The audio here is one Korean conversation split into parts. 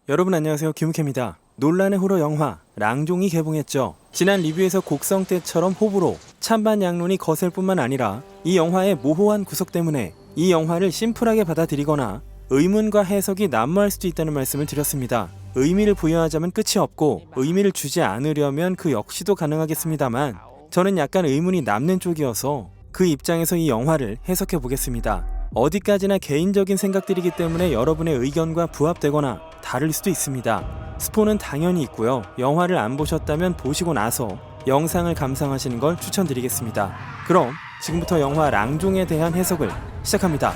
여러분 안녕하세요, 김우케입니다. 논란의 호러 영화 랑종이 개봉했죠. 지난 리뷰에서 곡성 때처럼 호불호, 찬반 양론이 거셀 뿐만 아니라 이 영화의 모호한 구석 때문에 이 영화를 심플하게 받아들이거나 의문과 해석이 난무할 수도 있다는 말씀을 드렸습니다. 의미를 부여하자면 끝이 없고 의미를 주지 않으려면 그 역시도 가능하겠습니다만 저는 약간 의문이 남는 쪽이어서 그 입장에서 이 영화를 해석해 보겠습니다. 어디까지나 개인적인 생각들이기 때문에 여러분의 의견과 부합되거나 다를 수도 있습니다. 스포는 당연히 있고요. 영화를 안 보셨다면 보시고 나서 영상을 감상하시는 걸 추천드리겠습니다. 그럼 지금부터 영화 랑종에 대한 해석을 시작합니다.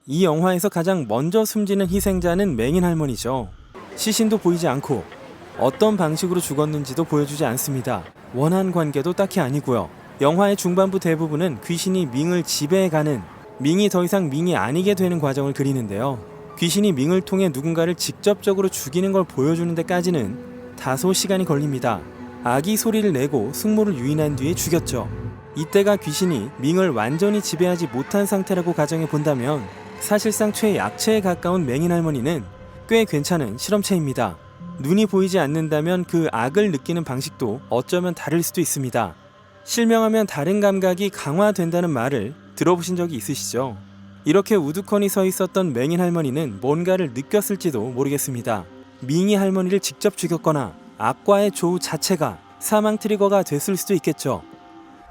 이 영화에서 가장 먼저 숨지는 희생자는 맹인 할머니죠. 시신도 보이지 않고 어떤 방식으로 죽었는지도 보여주지 않습니다. 원한 관계도 딱히 아니고요. 영화의 중반부 대부분은 귀신이 밍을 지배해가는, 밍이 더 이상 밍이 아니게 되는 과정을 그리는데요. 귀신이 밍을 통해 누군가를 직접적으로 죽이는 걸 보여주는 데까지는 다소 시간이 걸립니다. 아기 소리를 내고 숙모를 유인한 뒤에 죽였죠. 이때가 귀신이 밍을 완전히 지배하지 못한 상태라고 가정해 본다면 사실상 최약체에 가까운 맹인 할머니는 꽤 괜찮은 실험체입니다. 눈이 보이지 않는다면 그 악을 느끼는 방식도 어쩌면 다를 수도 있습니다. 실명하면 다른 감각이 강화된다는 말을 들어보신 적이 있으시죠? 이렇게 우두커니 서 있었던 맹인 할머니는 뭔가를 느꼈을지도 모르겠습니다. 밍이 할머니를 직접 죽였거나 악과의 조우 자체가 사망 트리거가 됐을 수도 있겠죠.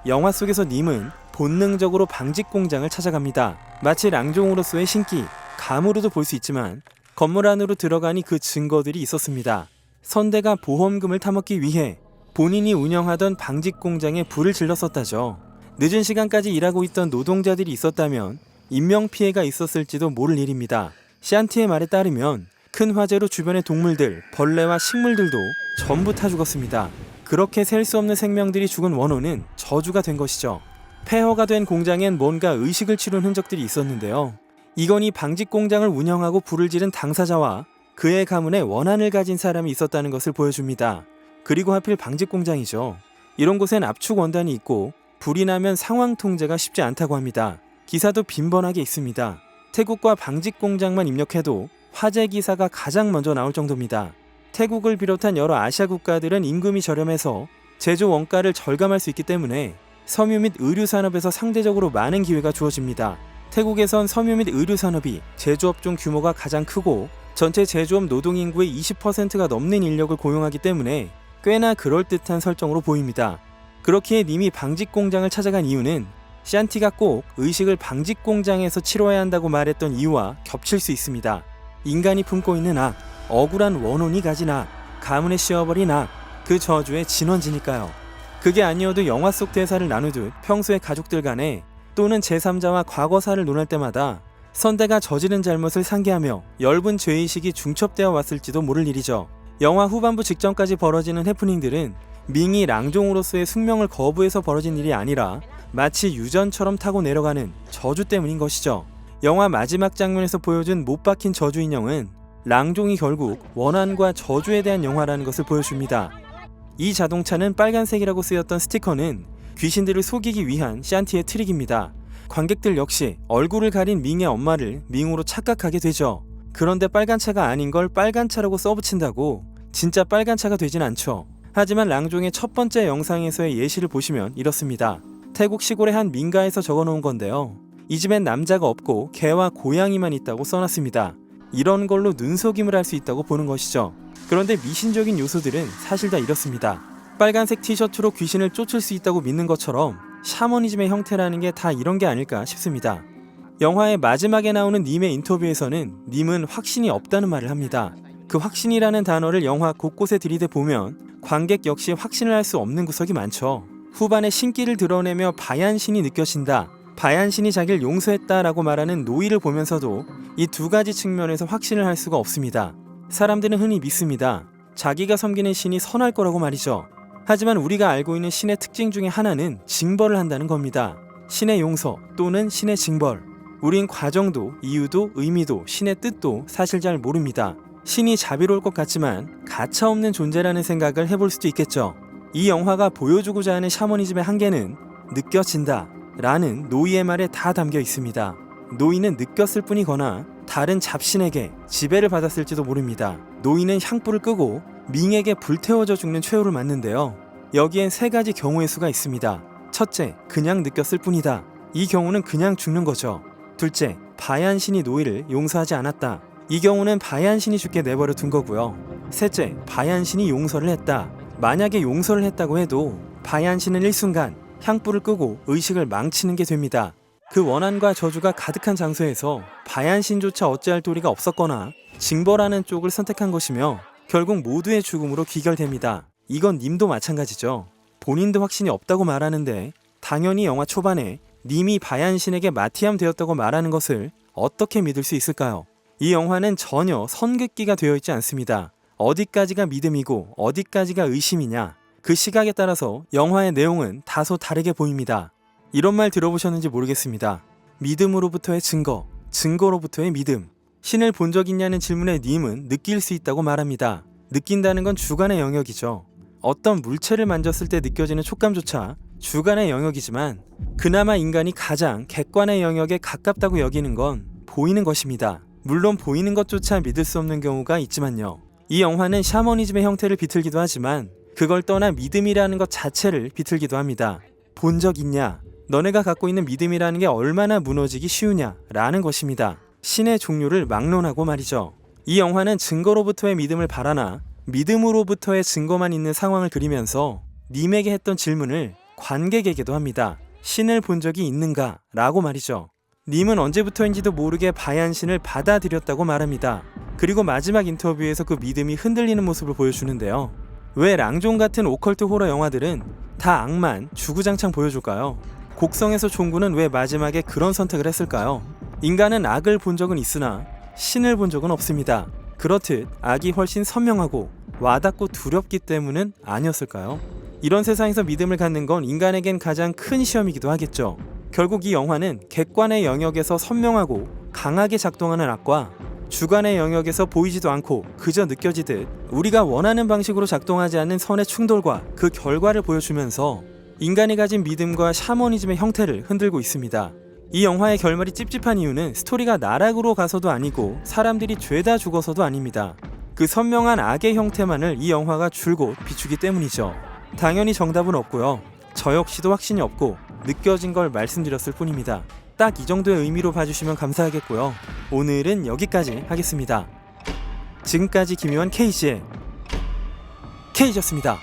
영화 속에서 님은 본능적으로 방직 공장을 찾아갑니다. 마치 랑종으로서의 신기, 감으로도 볼 수 있지만 건물 안으로 들어가니 그 증거들이 있었습니다. 선대가 보험금을 타먹기 위해 본인이 운영하던 방직 공장에 불을 질렀었다죠. 늦은 시간까지 일하고 있던 노동자들이 있었다면 인명피해가 있었을지도 모를 일입니다. 샨티의 말에 따르면 큰 화재로 주변의 동물들, 벌레와 식물들도 전부 타 죽었습니다. 그렇게 셀 수 없는 생명들이 죽은 원호는 저주가 된 것이죠. 폐허가 된 공장엔 뭔가 의식을 치룬 흔적들이 있었는데요. 이건 이 방직 공장을 운영하고 불을 지른 당사자와 그의 가문에 원한을 가진 사람이 있었다는 것을 보여줍니다. 그리고 하필 방직 공장이죠. 이런 곳엔 압축 원단이 있고 불이 나면 상황 통제가 쉽지 않다고 합니다. 기사도 빈번하게 있습니다. 태국과 방직 공장만 입력해도 화재 기사가 가장 먼저 나올 정도입니다. 태국을 비롯한 여러 아시아 국가들은 임금이 저렴해서 제조 원가를 절감할 수 있기 때문에 섬유 및 의류 산업에서 상대적으로 많은 기회가 주어집니다. 태국에선 섬유 및 의류 산업이 제조업종 규모가 가장 크고 전체 제조업 노동인구의 20%가 넘는 인력을 고용하기 때문에 꽤나 그럴듯한 설정으로 보입니다. 그렇기에 님이 방직 공장을 찾아간 이유는 샨티가 꼭 의식을 방직 공장에서 치러야 한다고 말했던 이유와 겹칠 수 있습니다. 인간이 품고 있는 악, 억울한 원혼이 가진 악, 가문에 씌워버린 악, 그 저주의 진원지니까요. 그게 아니어도 영화 속 대사를 나누듯 평소에 가족들 간에 또는 제3자와 과거사를 논할 때마다 선대가 저지른 잘못을 상기하며 엷은 죄의식이 중첩되어 왔을지도 모를 일이죠. 영화 후반부 직전까지 벌어지는 해프닝들은 밍이 랑종으로서의 숙명을 거부해서 벌어진 일이 아니라 마치 유전처럼 타고 내려가는 저주 때문인 것이죠. 영화 마지막 장면에서 보여준 못 박힌 저주 인형은 랑종이 결국 원한과 저주에 대한 영화라는 것을 보여줍니다. 이 자동차는 빨간색이라고 쓰였던 스티커는 귀신들을 속이기 위한 샨티의 트릭입니다. 관객들 역시 얼굴을 가린 밍의 엄마를 밍으로 착각하게 되죠. 그런데 빨간 차가 아닌 걸 빨간 차라고 써붙인다고 진짜 빨간 차가 되진 않죠. 하지만 랑종의 첫 번째 영상에서의 예시를 보시면 이렇습니다. 태국 시골의 한 민가에서 적어놓은 건데요. 이 집엔 남자가 없고 개와 고양이만 있다고 써놨습니다. 이런 걸로 눈속임을 할 수 있다고 보는 것이죠. 그런데 미신적인 요소들은 사실 다 이렇습니다. 빨간색 티셔츠로 귀신을 쫓을 수 있다고 믿는 것처럼 샤머니즘의 형태라는 게 다 이런 게 아닐까 싶습니다. 영화의 마지막에 나오는 님의 인터뷰에서는 님은 확신이 없다는 말을 합니다. 그 확신이라는 단어를 영화 곳곳에 들이대 보면 관객 역시 확신을 할 수 없는 구석이 많죠. 후반에 신기를 드러내며 바얀신이 느껴진다, 바얀신이 자기를 용서했다라고 말하는 노이를 보면서도 이 두 가지 측면에서 확신을 할 수가 없습니다. 사람들은 흔히 믿습니다. 자기가 섬기는 신이 선할 거라고 말이죠. 하지만 우리가 알고 있는 신의 특징 중에 하나는 징벌을 한다는 겁니다. 신의 용서 또는 신의 징벌. 우린 과정도 이유도 의미도 신의 뜻도 사실 잘 모릅니다. 신이 자비로울 것 같지만 가차없는 존재라는 생각을 해볼 수도 있겠죠. 이 영화가 보여주고자 하는 샤머니즘의 한계는 느껴진다, 라는 노이의 말에 다 담겨 있습니다. 노이는 느꼈을 뿐이거나 다른 잡신에게 지배를 받았을지도 모릅니다. 노이는 향불을 끄고 밍에게 불태워져 죽는 최후를 맞는데요. 여기엔 세 가지 경우의 수가 있습니다. 첫째, 그냥 느꼈을 뿐이다. 이 경우는 그냥 죽는 거죠. 둘째, 바얀신이 노이를 용서하지 않았다. 이 경우는 바얀신이 죽게 내버려 둔 거고요. 셋째, 바얀신이 용서를 했다. 만약에 용서를 했다고 해도 바얀신은 일순간 향불을 끄고 의식을 망치는 게 됩니다. 그 원한과 저주가 가득한 장소에서 바얀신조차 어찌할 도리가 없었거나 징벌하는 쪽을 선택한 것이며 결국 모두의 죽음으로 귀결됩니다. 이건 님도 마찬가지죠. 본인도 확신이 없다고 말하는데 당연히 영화 초반에 님이 바얀신에게 마티암 되었다고 말하는 것을 어떻게 믿을 수 있을까요? 이 영화는 전혀 선긋기가 되어 있지 않습니다. 어디까지가 믿음이고 어디까지가 의심이냐, 그 시각에 따라서 영화의 내용은 다소 다르게 보입니다. 이런 말 들어보셨는지 모르겠습니다. 믿음으로부터의 증거, 증거로부터의 믿음. 신을 본 적 있냐는 질문에 님은 느낄 수 있다고 말합니다. 느낀다는 건 주관의 영역이죠. 어떤 물체를 만졌을 때 느껴지는 촉감조차 주관의 영역이지만 그나마 인간이 가장 객관의 영역에 가깝다고 여기는 건 보이는 것입니다. 물론 보이는 것조차 믿을 수 없는 경우가 있지만요. 이 영화는 샤머니즘의 형태를 비틀기도 하지만 그걸 떠나 믿음이라는 것 자체를 비틀기도 합니다. 본 적 있냐? 너네가 갖고 있는 믿음이라는 게 얼마나 무너지기 쉬우냐? 라는 것입니다. 신의 종류를 막론하고 말이죠. 이 영화는 증거로부터의 믿음을 바라나 믿음으로부터의 증거만 있는 상황을 그리면서 님에게 했던 질문을 관객에게도 합니다. 신을 본 적이 있는가? 라고 말이죠. 님은 언제부터인지도 모르게 바얀신을 받아들였다고 말합니다. 그리고 마지막 인터뷰에서 그 믿음이 흔들리는 모습을 보여주는데요. 왜 랑종 같은 오컬트 호러 영화들은 다 악만 주구장창 보여줄까요? 곡성에서 종구는 왜 마지막에 그런 선택을 했을까요? 인간은 악을 본 적은 있으나 신을 본 적은 없습니다. 그렇듯 악이 훨씬 선명하고 와닿고 두렵기 때문은 아니었을까요? 이런 세상에서 믿음을 갖는 건 인간에겐 가장 큰 시험이기도 하겠죠. 결국 이 영화는 객관의 영역에서 선명하고 강하게 작동하는 악과 주관의 영역에서 보이지도 않고 그저 느껴지듯 우리가 원하는 방식으로 작동하지 않는 선의 충돌과 그 결과를 보여주면서 인간이 가진 믿음과 샤머니즘의 형태를 흔들고 있습니다. 이 영화의 결말이 찝찝한 이유는 스토리가 나락으로 가서도 아니고 사람들이 죄다 죽어서도 아닙니다. 그 선명한 악의 형태만을 이 영화가 줄곧 비추기 때문이죠. 당연히 정답은 없고요. 저 역시도 확신이 없고 느껴진 걸 말씀드렸을 뿐입니다. 딱 이 정도의 의미로 봐주시면 감사하겠고요. 오늘은 여기까지 하겠습니다. 지금까지 김요한 K지의 K졌습니다.